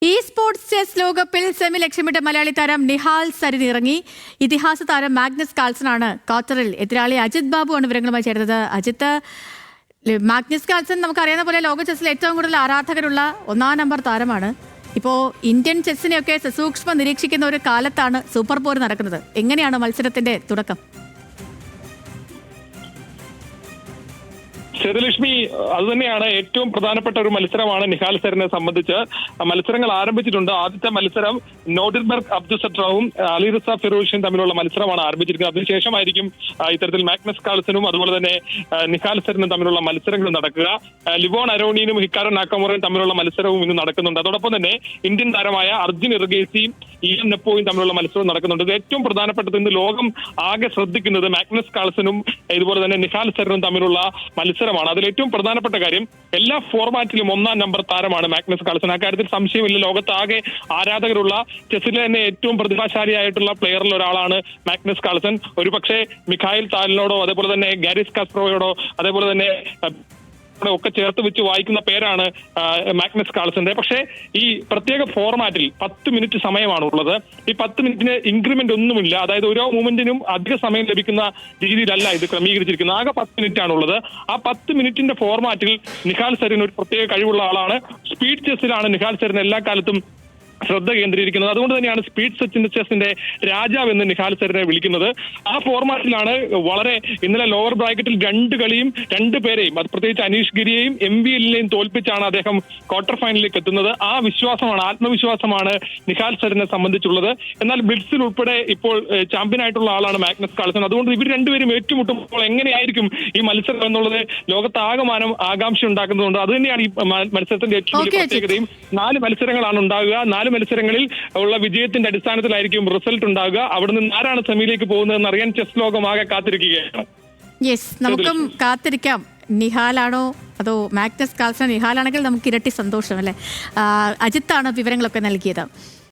Sports chess ലോകകപ്പിൽ semi ലക്ഷ്യമിട്ട Malayali താരം നിഹാൽ സരിൻ ഇറങ്ങി. ഇതിഹാസ താരം മാഗ്നസ് കാൾസനാണ് ക്വാർട്ടറിൽ. എതിരാളി അജിത് ബാബുവാണ് വിവരങ്ങളുമായി ചേർന്നത്. അജിത്ത്, മാഗ്നസ് കാൾസൺ നമുക്കറിയാവുന്ന പോലെ ലോക ചെസ്സിൽ ഏറ്റവും കൂടുതൽ ആരാധകരുള്ള ഒന്നാം നമ്പർ താരമാണ്. ഇപ്പോൾ ഇന്ത്യൻ ചെസ്സിനെയൊക്കെ സസൂക്ഷ്മം നിരീക്ഷിക്കുന്ന ഒരു കാലത്താണ് സൂപ്പർ പോര് നടക്കുന്നത്. എങ്ങനെയാണ് മത്സരത്തിന്റെ തുടക്കം? സേതുലക്ഷ്മി, അതുതന്നെയാണ് ഏറ്റവും പ്രധാനപ്പെട്ട ഒരു മത്സരമാണ് നിഹാൽ സരിനെ സംബന്ധിച്ച്. മത്സരങ്ങൾ ആരംഭിച്ചിട്ടുണ്ട്. ആദ്യത്തെ മത്സരം നോഡിൽബർഗ് അബ്ദുസട്രാവും അലിറിസ ഫിറോഷും തമ്മിലുള്ള മത്സരമാണ് ആരംഭിച്ചിരിക്കുന്നത്. അതിനുശേഷമായിരിക്കും ഇത്തരത്തിൽ മാഗ്നസ് കാൾസനും അതുപോലെ തന്നെ നിഹാൽ സരിനും തമ്മിലുള്ള മത്സരങ്ങൾ നടക്കുക. ലിവോൺ അരോണിയനും ഹിക്കാരോ നാക്കമുറയും തമ്മിലുള്ള മത്സരവും ഇന്ന് നടക്കുന്നുണ്ട്. അതോടൊപ്പം തന്നെ ഇന്ത്യൻ താരമായ അർജുൻ ഇറുഗേസിയും ഇഎം നെപ്പോയും തമ്മിലുള്ള മത്സരവും നടക്കുന്നുണ്ട്. ഇത് ഏറ്റവും പ്രധാനപ്പെട്ടത് ഇന്ന് ലോകം ആകെ ശ്രദ്ധിക്കുന്നത് മാഗ്നസ് കാൾസനും ഇതുപോലെ തന്നെ നിഹാൽ സരിനും തമ്മിലുള്ള മത്സരമാണ്. അതിൽ ഏറ്റവും പ്രധാനപ്പെട്ട കാര്യം, എല്ലാ ഫോർമാറ്റിലും ഒന്നാം നമ്പർ താരമാണ് മാഗ്നസ് കാൾസൺ. ആ കാര്യത്തിൽ സംശയമില്ല. ലോകത്താകെ ആരാധകരുള്ള ചെസ്സിലെ തന്നെ ഏറ്റവും പ്രതിഭാശാലിയായിട്ടുള്ള പ്ലെയറിൽ ഒരാളാണ് മാഗ്നസ് കാൾസൺ. ഒരുപക്ഷെ മിഖായിൽ താലിനോടോ അതേപോലെ തന്നെ ഗാരിസ് കാസ്പറോയോടോ അതേപോലെ തന്നെ ഒക്കെ ചേർത്ത് വെച്ച് വായിക്കുന്ന പേരാണ് മാഗ്നസ് കാൾസന്റെ. പക്ഷേ ഈ പ്രത്യേക ഫോർമാറ്റിൽ 10 മിനിറ്റ് സമയമാണ് ഉള്ളത്. ഈ 10 മിനിറ്റിന് ഇൻക്രിമെന്റ് ഒന്നുമില്ല. അതായത് ഓരോ മൂവ്മെന്റിനും അധിക സമയം ലഭിക്കുന്ന രീതിയിലല്ല ഇത് ക്രമീകരിച്ചിരിക്കുന്നത്. ആകെ 10 മിനിറ്റ് ആണുള്ളത്. ആ 10 മിനിറ്റിന്റെ ഫോർമാറ്റിൽ നിഹാൽ സരിൻ ഒരു പ്രത്യേക കഴിവുള്ള ആളാണ്. സ്പീഡ് ചെസ്സിലാണ് നിഹാൽ സരിൻ എല്ലാ കാലത്തും ശ്രദ്ധ കേന്ദ്രീകരിക്കുന്നത്. അതുകൊണ്ട് തന്നെയാണ് സ്പീഡ് ചെസ്സിന്റെ രാജാവ് എന്ന് നിഹാൽ സരിനെ വിളിക്കുന്നത്. ആ ഫോർമാറ്റിലാണ് വളരെ ഇന്നലെ ലോവർ ബ്രാക്കറ്റിൽ 2 കളിയും 2 പേരെയും, അത് പ്രത്യേകിച്ച് അനീഷ് ഗിരിയെയും MVLനെയും തോൽപ്പിച്ചാണ് അദ്ദേഹം ക്വാർട്ടർ ഫൈനലിലേക്ക് എത്തുന്നത്. ആ വിശ്വാസമാണ്, ആത്മവിശ്വാസമാണ് നിഹാൽ സരിനെ സംബന്ധിച്ചുള്ളത്. എന്നാൽ ബ്ലിറ്റ്സിൽ ഉൾപ്പെടെ ഇപ്പോൾ ചാമ്പ്യൻ ആയിട്ടുള്ള ആളാണ് മാഗ്നസ് കാൾസൺ. അതുകൊണ്ട് ഇവർ രണ്ടുപേരും ഏറ്റുമുട്ടുമ്പോൾ എങ്ങനെയായിരിക്കും ഈ മത്സരം എന്നുള്ളത് ലോകത്താകമാനം ആകാംക്ഷ ഉണ്ടാക്കുന്നതുകൊണ്ട് അത് തന്നെയാണ് ഈ മത്സരത്തിന്റെ ഏറ്റവും വലിയ പ്രത്യേകതയും. 4 മത്സരങ്ങളാണ് ഉണ്ടാകുക. 4 മത്സരങ്ങളിൽ ഉള്ള വിജയത്തിന്റെ അടിസ്ഥാനത്തിലായിരിക്കും റിസൾട്ട് ഉണ്ടാകുക. അവിടെ നിന്ന് ആരാണ് സെമിയിലേക്ക് പോകുന്നതെന്ന് അറിയാൻ ചെസ് ലോകമാകെ കാത്തിരിക്കുകയാണ്. യെസ്, നമുക്കും കാത്തിരിക്കാം. നിഹാലാണോ അതോ മാഗ്നസ് കാൾസൺ? നിഹാലാണെങ്കിൽ നമുക്ക് ഇരട്ടി സന്തോഷം അല്ലേ. അജിത്താണ് വിവരങ്ങളൊക്കെ നൽകിയത്.